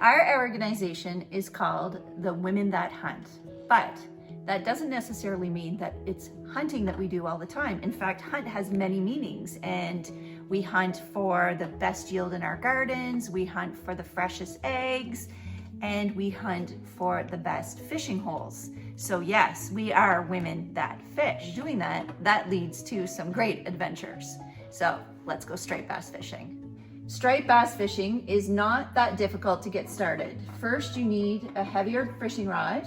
Our organization is called the Women That Hunt, but that doesn't necessarily mean that it's hunting that we do all the time. In fact, hunt has many meanings, and we hunt for the best yield in our gardens, we hunt for the freshest eggs, and we hunt for the best fishing holes. So yes, we are women that fish. Doing that leads to some great adventures. So let's go striped bass fishing. Striped bass fishing is not that difficult to get started. First, you need a heavier fishing rod.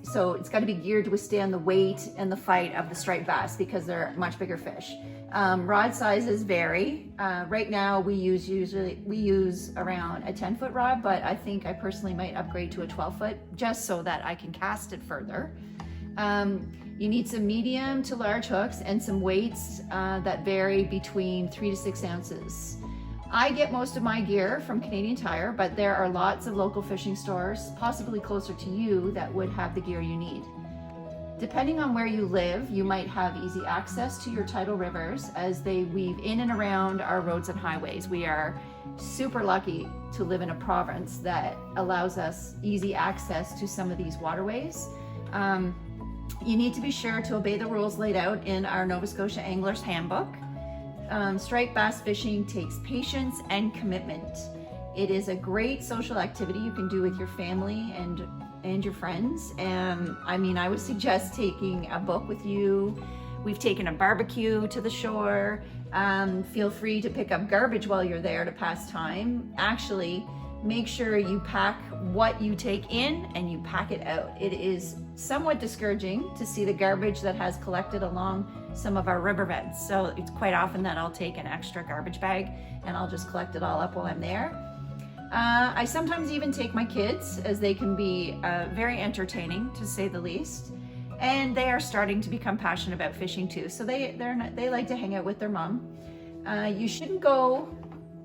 So it's got to be geared to withstand the weight and the fight of the striped bass because they're much bigger fish. Rod sizes vary. Right now we use around a 10-foot rod, but I think I personally might upgrade to a 12-foot just so that I can cast it further. You need some medium to large hooks and some weights that vary between 3 to 6 ounces. I get most of my gear from Canadian Tire, but there are lots of local fishing stores, possibly closer to you, that would have the gear you need. Depending on where you live, you might have easy access to your tidal rivers as they weave in and around our roads and highways. We are super lucky to live in a province that allows us easy access to some of these waterways. You need to be sure to obey the rules laid out in our Nova Scotia Angler's Handbook. Striped bass fishing takes patience and commitment. It is a great social activity you can do with your family and your friends. I would suggest taking a book with you. We've taken a barbecue to the shore. Feel free to pick up garbage while you're there to pass time. Actually, make sure you pack what you take in and you pack it out. It is somewhat discouraging to see the garbage that has collected along some of our riverbeds. So it's quite often that I'll take an extra garbage bag and I'll just collect it all up while I'm there. I sometimes even take my kids, as they can be very entertaining, to say the least. And they are starting to become passionate about fishing too. So they like to hang out with their mom. You shouldn't go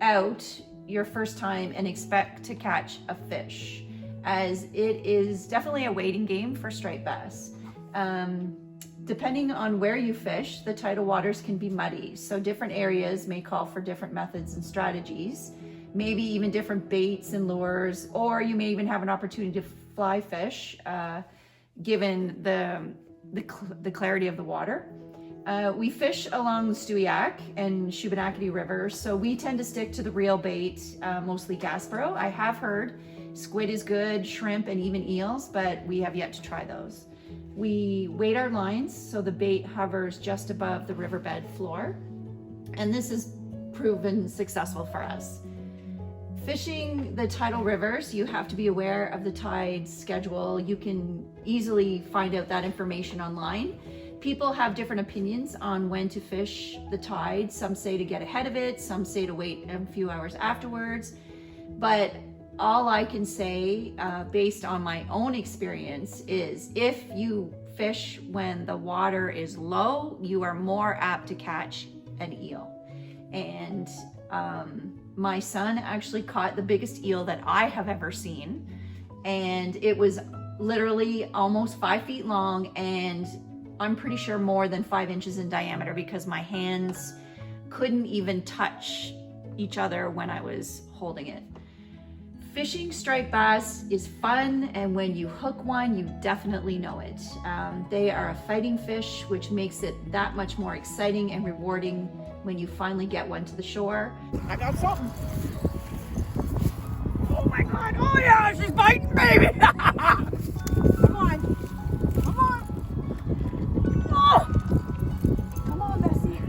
out your first time and expect to catch a fish, as it is definitely a waiting game for striped bass. Depending on where you fish, the tidal waters can be muddy, so different areas may call for different methods and strategies, maybe even different baits and lures, or you may even have an opportunity to fly fish given the clarity of the water. We fish along the Stewiacke and Shubenacadie rivers, so we tend to stick to the real bait, mostly Gaspereau. I have heard squid is good, shrimp, and even eels, but we have yet to try those. We weight our lines so the bait hovers just above the riverbed floor, and this has proven successful for us. Fishing the tidal rivers, you have to be aware of the tide schedule. You can easily find out that information online. People have different opinions on when to fish the tide. Some say to get ahead of it, some say to wait a few hours afterwards. But all I can say, based on my own experience, is if you fish when the water is low, you are more apt to catch an eel. And my son actually caught the biggest eel that I have ever seen. And it was literally almost 5 feet long, and I'm pretty sure more than 5 inches in diameter, because my hands couldn't even touch each other when I was holding it. Fishing striped bass is fun, and when you hook one, you definitely know it. They are a fighting fish, which makes it that much more exciting and rewarding when you finally get one to the shore. I got something. Oh my God, oh yeah, she's biting, baby. Come on, come on. Oh. Come on, Bessie.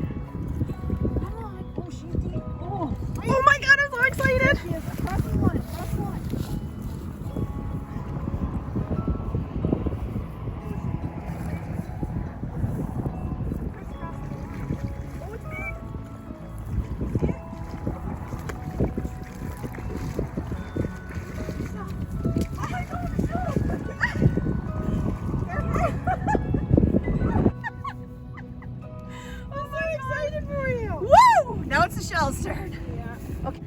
Come on. Oh, she's deep. Oh. Oh my God, I'm so excited. She is. Press one. Press one. Oh, it's me. Now it's the shell's turn. Yeah. Okay.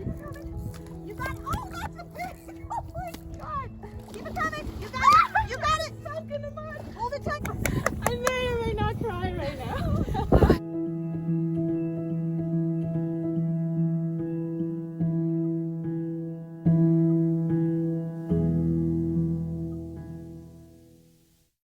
You got it. Oh, that's a fish. Oh my God. Keep it coming. You got it. You got it. Sunk in the mud.